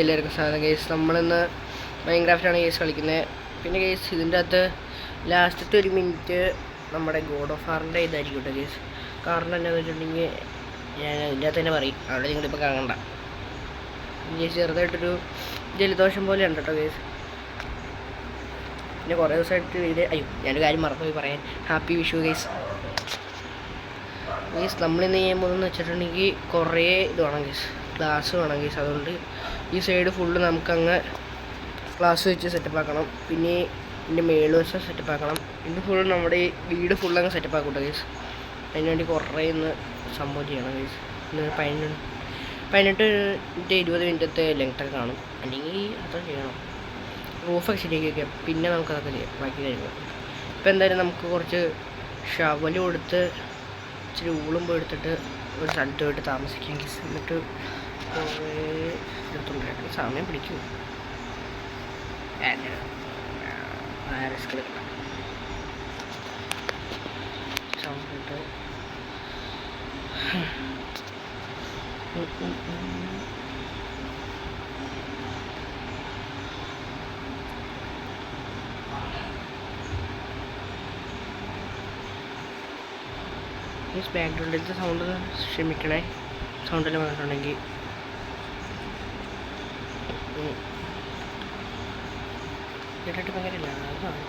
എല്ലാവർക്കും സാധനം കേസ്. നമ്മളിന്ന് മൈൻക്രാഫ്റ്റാണ് കേസ് കളിക്കുന്നത്. പിന്നെ കേസ് ഇതിൻ്റെ അകത്ത് ലാസ്റ്റത്തെ 1 മിനിറ്റ് നമ്മുടെ ഗോഡ് ഓഫ് വാറിൻ്റെ ഇതായിരിക്കും കേട്ടോ കേസ്. കാരണം എന്താണെന്ന് വെച്ചിട്ടുണ്ടെങ്കിൽ ഞാൻ ഇതിൻ്റെ അകത്ത് തന്നെ പറയും, അവിടെ നിങ്ങളിപ്പോൾ കാണണ്ട. കേസ് ചെറുതായിട്ടൊരു ജലദോഷം പോലെ ഉണ്ട് കേട്ടോ കേസ്. പിന്നെ കുറേ ദിവസമായിട്ട് ഞാനൊരു കാര്യം മറന്നുപോയി പറയാൻ. Happy Vishu case. കേസ് നമ്മളിന്ന് ചെയ്യാൻ പോകുന്നതെന്ന് വെച്ചിട്ടുണ്ടെങ്കിൽ കുറേ ഇത് വേണം കേസ്, ഗ്ലാസ് വേണം കേസ്. അതുകൊണ്ട് ഈ സൈഡ് ഫുള്ള് നമുക്കങ്ങ് ഗ്ലാസ് വെച്ച് സെറ്റപ്പ് ആക്കണം. പിന്നെ ഇതിൻ്റെ മേളുവശം സെറ്റപ്പ് ആക്കണം. ഇത് ഫുൾ നമ്മുടെ ഈ വീട് ഫുള്ളങ്ങ് സെറ്റപ്പ് ആക്കട്ടെ കേസ്. അതിനുവേണ്ടി കുറേ ഇന്ന് സംഭവം ചെയ്യണം കേസ്. ഇന്ന് 18 മിനിറ്റ് 20 മിനിറ്റത്തെ ലെങ്ത്തൊക്കെ കാണും. അല്ലെങ്കിൽ അത്ര ചെയ്യണം. റൂഫൊക്കെ ശരിയാക്കി വയ്ക്കാം, പിന്നെ നമുക്കതൊക്കെ ചെയ്യാം ബാക്കി കാര്യങ്ങൾ. ഇപ്പം എന്തായാലും നമുക്ക് കുറച്ച് ഷവല് കൊടുത്ത് ഇച്ചിരി ഊളുമ്പ് എടുത്തിട്ട് ഒരു സ്ഥലത്ത് പോയിട്ട് താമസിക്കാം കേസ്. എന്നിട്ട് കുറേ എടുത്തുകൊണ്ടിരിക്കും, സമയം പിടിക്കും. റിസ്ക് എടുക്കണം. സമയത്ത് ബാക്ക്ഗ്രൗണ്ടിലത്തെ സൗണ്ട് ക്ഷമിക്കണേ, സൗണ്ടെല്ലാം വന്നിട്ടുണ്ടെങ്കിൽ. കേട്ടിട്ട് ഭയങ്കര ലാഭമാണ്.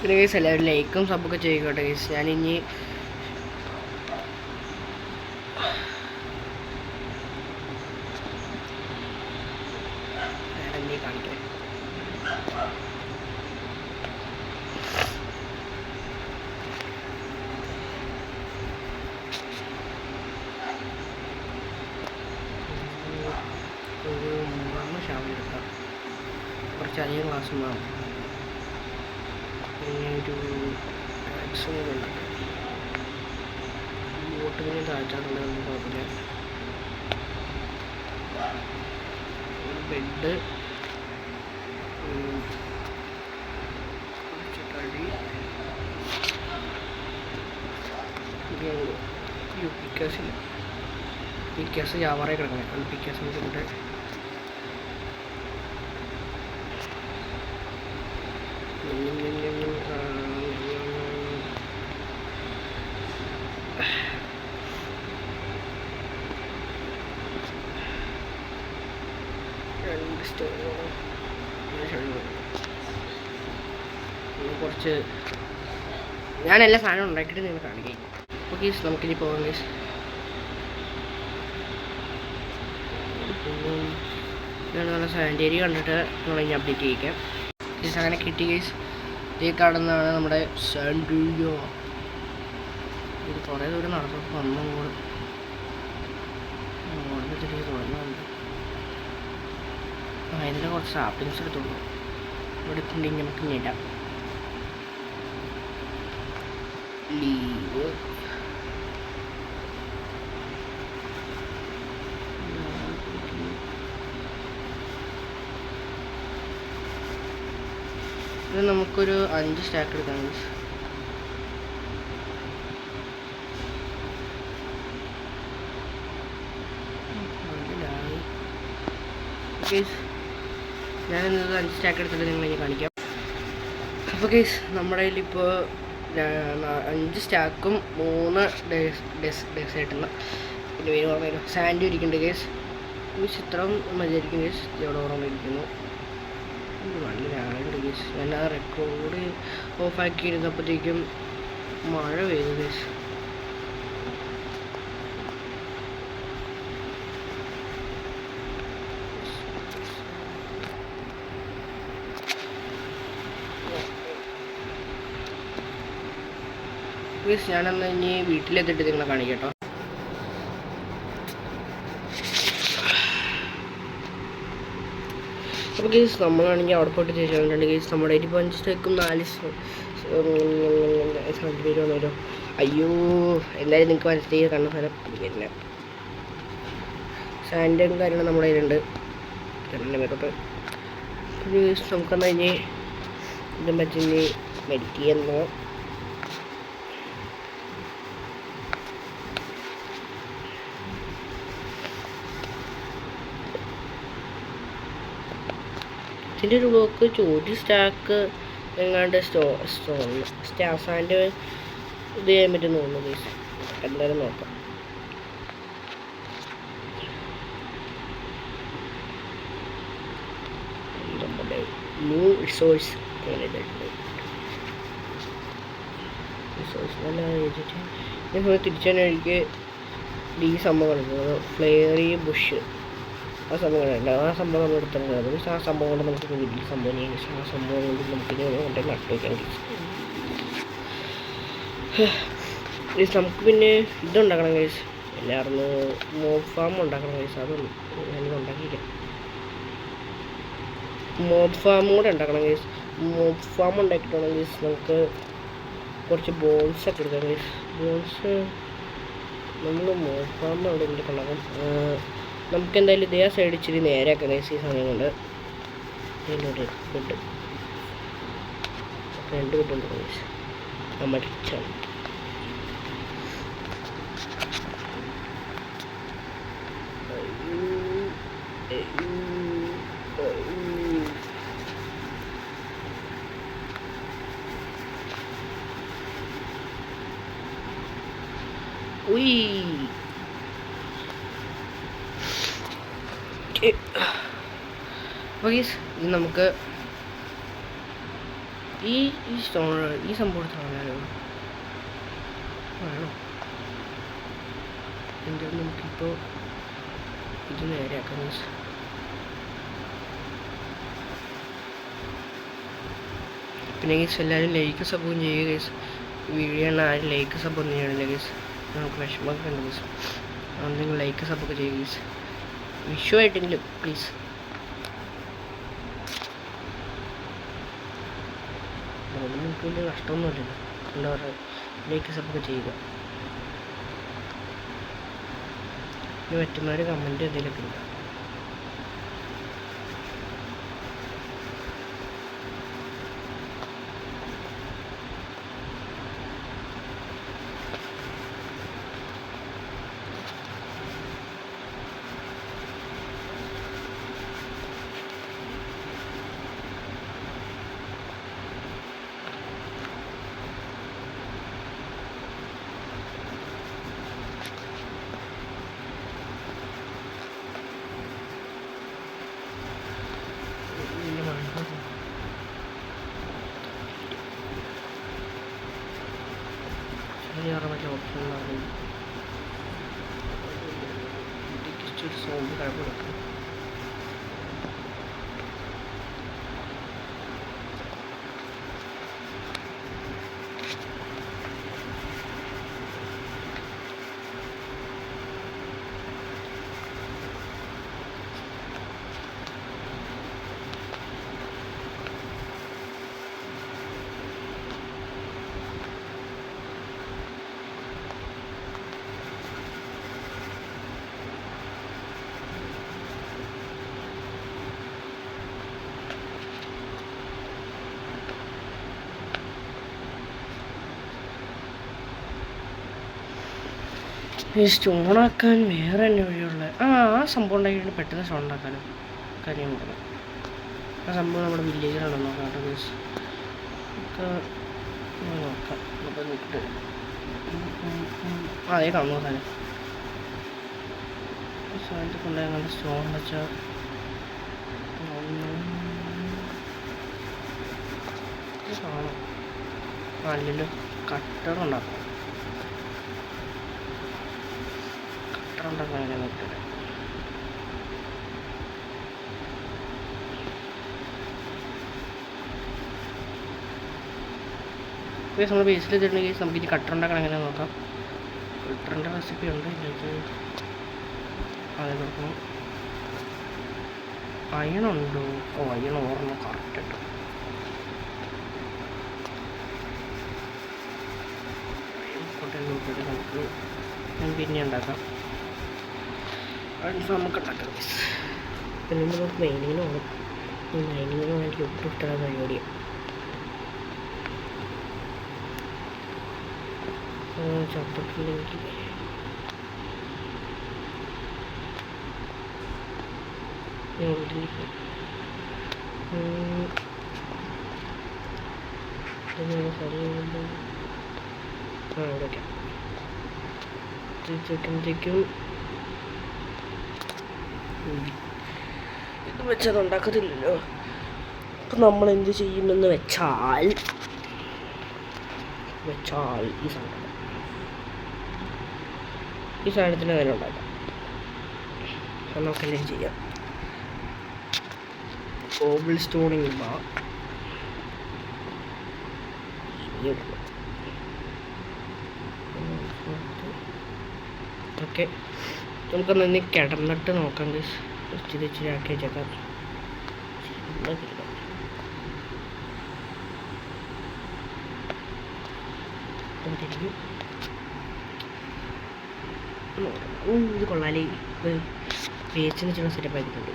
പിന്നെ കേസ് എല്ലാവരും ലൈക്കും സബ്ബൊക്കെ ചെയ്യിക്കോട്ടെ കേസ്. ഞാനിനി കാണിക്കാം. ഒരു 3 ഷാവൽ എടുക്കാം, കുറച്ചധികം ഗ്ലാസ് വേണം. പിന്നെ ഒരു മാക്സിമം ഉണ്ട് ബോട്ടിന് താഴ്ചാറുണ്ടെന്ന് കുഴപ്പമില്ല. ഒരു ബെഡ്, കുറച്ച് പിക്കാസില്ല, പിക്കാസ് ജാവാറെ കിടക്കണേ. അത് പിക്കാസ് വെച്ചിട്ട് കുറച്ച് ഞാൻ എല്ലാ സാധനവും ഉണ്ടാക്കിയിട്ട് നിങ്ങൾ കാണിക്കാം. അപ്പോൾ കേസ് നമുക്കിനി പോകാം കേസ്. ഞാൻ നല്ല സാൻഡേരി കണ്ടിട്ട് നമ്മൾ ഇനി അപ്ഡേറ്റ് ചെയ്യിക്കാം കേസ്. അങ്ങനെ കിട്ടി കേസ്. ഈ കാണുന്നതാണ് നമ്മുടെ സാൻഡേരിയോ. ഇത് കുറേ ദൂരം നടന്നു വന്നങ്ങോട് തിരികെ തുറന്നുണ്ട്. ഇതിൻ്റെ കുറച്ച് സാപ്പിങ്സ് എടുത്തുള്ളൂ. ഇവിടെ എത്തുണ്ടെങ്കിൽ നമുക്ക് നേടാം. ലീവ് ഇത് നമുക്കൊരു 5 സ്റ്റാക്ക് എടുക്കാം. ഞാനിന്നത് 5 സ്റ്റാക്ക് എടുത്തിട്ട് നിങ്ങളെ കാണിക്കാം. അപ്പോൾ കേസ് നമ്മുടെ കയ്യിലിപ്പോൾ 5 സ്റ്റാക്കും 3 ഡെസേർട്ടുള്ള പിന്നെ പേര് ഓർമ്മയില്ല സാൻഡ് ഇരിക്കുന്നുണ്ട് കേസ്. ഈ ചിത്രം മതിയായിരിക്കും കേസ്. ഇവിടെ ഓർമ്മയിരിക്കുന്നു. നല്ല രാവിലെ കേസ്. ഞാൻ ആ റെക്കോർഡ് ഓഫാക്കിയിരുന്നപ്പോഴത്തേക്കും മഴ പെയ്തു കേസ്. ഞാനെന്ന് ഇനി വീട്ടിലെത്തിയിട്ട് നിങ്ങളെ കാണിക്കാം കേട്ടോ. അപ്പോൾ കേസ് നമ്മളാണെങ്കിൽ അവിടെ പോയിട്ട് ചോദിച്ചാൽ കേസ് നമ്മുടെ 25 സ്റ്റേക്കും 4 പേര് വന്നല്ലോ. അയ്യോ, എന്തായാലും നിങ്ങൾക്ക് മനസ്സിലേക്ക് കണ്ണ സ്ഥലം പിന്നെ സാൻഡും കാര്യങ്ങളും നമ്മുടെ കയ്യിലുണ്ട്. കണ്ണിൻ്റെ മേത്തോട്ട് നമുക്കെന്നാൽ ഇനി ഇതും വെച്ച് ഇനി മെഡിറ്റ് ചെയ്യാൻ പോകാം. ഇതിൻ്റെ ഒരു ബ്ലോക്ക് ഒരു സ്റ്റാക്ക് എങ്ങാണ്ട് സ്റ്റാസാൻ്റെ ഇത് ചെയ്യാൻ പറ്റുമെന്ന് തോന്നുന്നു ഗൈസ്. എന്തായാലും നോക്കാം. നമ്മുടെ ന്യൂ റിസോഴ്സ് അങ്ങനെ ഇതായിട്ടുണ്ട്. റിസോഴ്സ് നല്ല എഴുതിയിട്ട് ഇപ്പോൾ തിരിച്ചു എനിക്ക് ഈ സംഭവം കളിക്കുന്നത് ഫ്ലെയറി ബുഷ് ആ സംഭവങ്ങളുണ്ട്. ആ സംഭവം നമ്മൾ എടുത്തിട്ടുണ്ട്. ആ സംഭവം കൊണ്ട് നമുക്ക് വലിയ സംഭവം ചെയ്യാൻ ആ സംഭവം കൊണ്ട് നമുക്കിത് കൊണ്ട് നട്ടു വയ്ക്കാൻ ഗൈസ്. നമുക്ക് പിന്നെ ഇതുണ്ടാക്കണം ഗൈസ്. എല്ലാവരും മോബ് ഫാം ഉണ്ടാക്കണം ഗൈസ്. അതൊന്നും ഞാനിത് ഉണ്ടാക്കിയില്ല. മോബ് ഫാം കൂടെ ഉണ്ടാക്കണം ഗൈസ്. മോബ് ഫാം ഉണ്ടാക്കിയിട്ടാണെങ്കിൽ ഗൈസ് നമുക്ക് കുറച്ച് ബോൺസൊക്കെ എടുക്കാം ഗൈസ്. ബോൺസ് നമ്മൾ മോബ് ഫാം അവിടെ ഉണ്ടാക്കണം. നമുക്ക് എന്തായാലും ഇതേ സൈഡ് ഇച്ചിരി നേരെയാക്കാം ഗൈസ്. ഈ സമയം കൊണ്ട് ഇതിലൊരു ബെഡ് 2 ബെഡുണ്ട് ഗൈസ്. നമ്മൾ റിച്ചാണ്. അപ്പോൾ ഇത് നമുക്ക് ഈ സംഭവം എടുത്താണോ വേണോ? എന്തായാലും നമുക്കിപ്പോൾ ഇത് നേരെയാക്കാം ഗൈസ്. പിന്നെ ഗൈസ് എല്ലാവരും ലൈക്ക് സപ്പോർട്ട് ചെയ്യുക ഗൈസ്. വീഡിയോ ആരും ലൈക്ക് സപ്പോർട്ട് ചെയ്യണില്ല ഗൈസ്. നമുക്ക് വിഷമമൊക്കെ ഉണ്ട് ഗൈസ്. അതുകൊണ്ട് നിങ്ങൾ ലൈക്ക് സപ്പോർട്ട് ചെയ്യുക ഗൈസ്. വിഷു ആയിട്ടെങ്കിലും പ്ലീസ്. അതുകൊണ്ട് നമുക്ക് വലിയ നഷ്ടമൊന്നുമില്ലല്ലോ. എന്താ പറയുക, ലൈക്ക് സപ്പോർട്ട് ചെയ്യുക. ഇനി പറ്റുന്നവർ കമൻറ്റ് എന്തെങ്കിലുമൊക്കെ ഉണ്ട്. മറ്റേ ഓപ്ഷനിലാണ് സോമ്പ് കുഴപ്പമില്ല. ഈ സ്റ്റോണാക്കാൻ വേറെ തന്നെ വഴിയുള്ള ആ സംഭവം ഉണ്ടാക്കിയിട്ട് പെട്ടെന്ന് സ്റ്റോൺ ഉണ്ടാക്കാനും കാര്യം പറഞ്ഞു. ആ സംഭവം നമ്മുടെ വില്ലേജിലാണ് നോക്കാം കേട്ടോ ഗൈസ്. നോക്കാം. അപ്പോൾ നിൽക്കിട്ട് അതേ കാണുന്നു സാധനം. സാധനത്തിൽ കൊണ്ടുപോയി അങ്ങനെ സ്റ്റോൺ വെച്ചാൽ കാണും. അല്ലല്ലോ കട്ടർ ഉണ്ടാക്കാം. ഉണ്ടാക്കാൻ നോക്കില്ല. നമ്മൾ ബേസിൽ ചെയ്തിട്ടുണ്ടെങ്കിൽ നമുക്ക് ഇനി കട്ടർ ഉണ്ടാക്കാൻ എങ്ങനെ നോക്കാം. കട്ടറിൻ്റെ റെസിപ്പി ഉണ്ട് ഇതിലേക്ക്. അതെ നോക്കണം. അയണുണ്ടോ? ഓ അയൺ ഓർമ്മ കറക്റ്റ് കേട്ടോ. എന്നിട്ട് നമുക്ക് ഞാൻ പിന്നെ ഉണ്ടാക്കാം. നമുക്ക് ഉണ്ടാക്കാം ഗൈസ്. പിന്നെ നമുക്ക് മൈനിങ്ങിന് പോകണം. ഈ മൈനിങ്ങിന് വേണ്ടി ഒട്ടും ഇഷ്ടമുള്ള പരിപാടിയാണ്. ചത്തിട്ടില്ലെങ്കിൽ ഇവിടെയൊക്കെ തിരിച്ചെത്തുമ്പോഴത്തേക്കും ഇത് വെച്ചത് ഉണ്ടാക്കത്തില്ലല്ലോ. അപ്പം നമ്മൾ എന്ത് ചെയ്യുമെന്ന് വെച്ചാൽ ഈ സാധനത്തിന് തന്നെ ഉണ്ടാക്കാം. അപ്പം നമുക്കെല്ലാം ചെയ്യാം. കോബിൾ സ്റ്റോണിങ് ഓക്കെ, നമുക്കൊന്ന് കിടന്നിട്ട് നോക്കാം. ഇച്ചിരി ആക്കി വെച്ചേക്കാം. ഇത് കൊള്ളാലേ, പേച്ചിന് ചില സെറ്റപ്പ് ആക്കിയിട്ടുണ്ട്.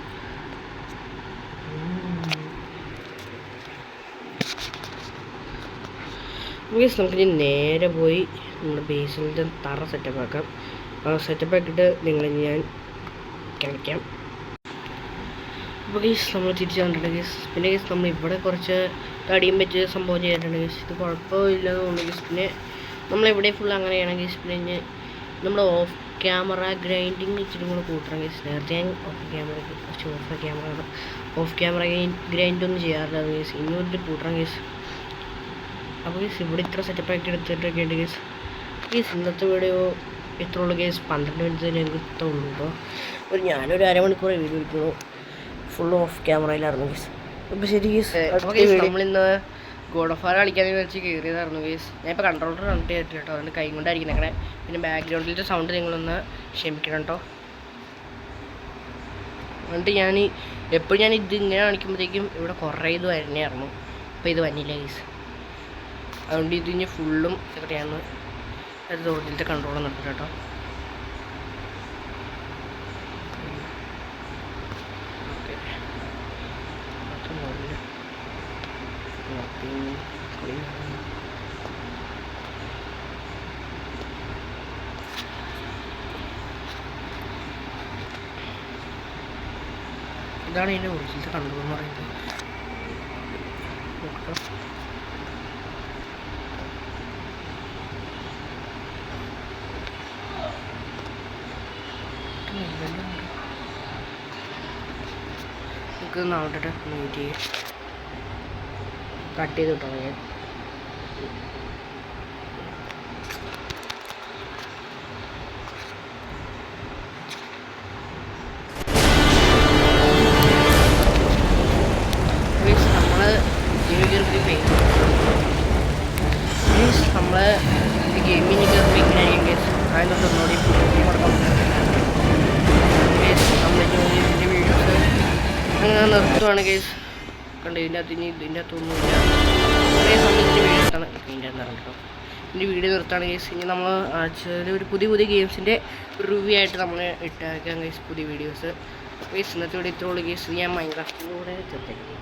നമുക്കിനി നേരെ പോയി നമ്മുടെ ബേസിൻ്റെ തറ സെറ്റപ്പ് ആക്കാം. സെറ്റപ്പ് ആക്കിയിട്ട് നിങ്ങളെ ഞാൻ കാണിക്കാം. അപ്പോൾ ഗൈസ് നമ്മൾ തിരിച്ചു കണ്ടിട്ടുണ്ട് ഗൈസ്. പിന്നെ ഗൈസ് നമ്മൾ ഇവിടെ കുറച്ച് തടിയും വെച്ച് സംഭവം ചെയ്തിട്ടുണ്ട് ഗൈസ്. ഇത് കുഴപ്പമില്ലെന്ന് തോന്നുന്നു ഗൈസ്. പിന്നെ നമ്മളിവിടെ ഫുൾ അങ്ങനെയാണ് ഗൈസ്. പിന്നെ നമ്മൾ ഓഫ് ക്യാമറ ഗ്രൈൻഡിങ് ഇച്ചിരി കൂടെ കൂട്ടണം ഗൈസ്. നേരത്തെ ഞാൻ ഓഫ് ക്യാമറ ഗ്രൈൻഡൊന്നും ചെയ്യാറില്ല ഗൈസ്. ഇന്നൊരു കൂട്ടണം ഗൈസ്. അപ്പോൾ ഗൈസ് ഇവിടെ ഇത്ര സെറ്റപ്പാക്കി എടുത്തിട്ടൊക്കെ ഉണ്ട് ഗൈസ്. ഇന്നത്തെ വീഡിയോ ഇത്ര ഉള്ളൂ ഗൈസ്. 12 മിനിറ്റ് ഞങ്ങൾക്ക് ഉള്ളൂ. ഞാനൊരു അരമണിക്കൂർ വീഡിയോ എടുക്കുന്നു. ഫുൾ ഓഫ് ക്യാമറയിലായിരുന്നു ഗൈസ്. അപ്പോൾ ശരി ഗൈസ്, നമ്മളിന്ന് ഗോഡ് ഓഫ് വാർ കളിക്കാമെന്ന് വെച്ച് കയറിയതായിരുന്നു ഗൈസ്. ഞാൻ ഇപ്പോൾ കൺട്രോളർ കണ്ടിട്ട് കേട്ടോ, അതുകൊണ്ട് കൈ കൊണ്ടായിരിക്കും അങ്ങനെ. പിന്നെ ബാക്ക്ഗ്രൗണ്ടിലത്തെ സൗണ്ട് നിങ്ങളൊന്ന് ക്ഷമിക്കണം കേട്ടോ. എന്നിട്ട് ഞാൻ എപ്പോഴും ഞാൻ ഇത് ഇങ്ങനെ കാണിക്കുമ്പോഴത്തേക്കും ഇവിടെ കുറേ ഇത് വരുന്നതായിരുന്നു. അപ്പോൾ ഇത് വന്നില്ല ഗൈസ്. അതുകൊണ്ട് ഇത് ഇനി ഫുള്ളും എവിടെയാണ് റോഡിലത്തെ കൺട്രോൾ നിർത്തും കേട്ടോ. ഇതാണ് ഇതിൻ്റെ ഒറിജിനൽ കൺട്രോൾ എന്ന് പറയുന്നത്. നമുക്ക് നാളെ നോക്കി കട്ട് ചെയ്ത് കിട്ടണം ഞാൻ. നമ്മള് ഗെയിമിങ് ഇങ്ങനെയായിരിക്കും അതിനൊക്കെ ഒന്നുകൂടി നമ്മളിതിൻ്റെ വീഡിയോസ് അങ്ങനെ നിർത്തുവാണ് കേസ്. കണ്ട് ഇതിൻ്റെ അകത്തൊന്നുമില്ല. കുറേ സമയത്തിൻ്റെ വീഡിയോസാണ് ഇതിൻ്റെ കേട്ടോ. ഇതിൻ്റെ വീഡിയോ നിർത്താണ് കേസ്. ഇനി നമ്മൾ ഒരു പുതിയ ഗെയിംസിൻ്റെ റിവ്യൂ ആയിട്ട് നമ്മൾ ഇട്ടേക്കാം കേസ്, പുതിയ വീഡിയോസ്. കേസ് ഇന്നത്തെ വീഡിയോ ഇത്രയുള്ളൂ കേസ്. ഞാൻ മൈൻക്രാഫ്റ്റിലൂടെ ചേർത്തേക്കാം.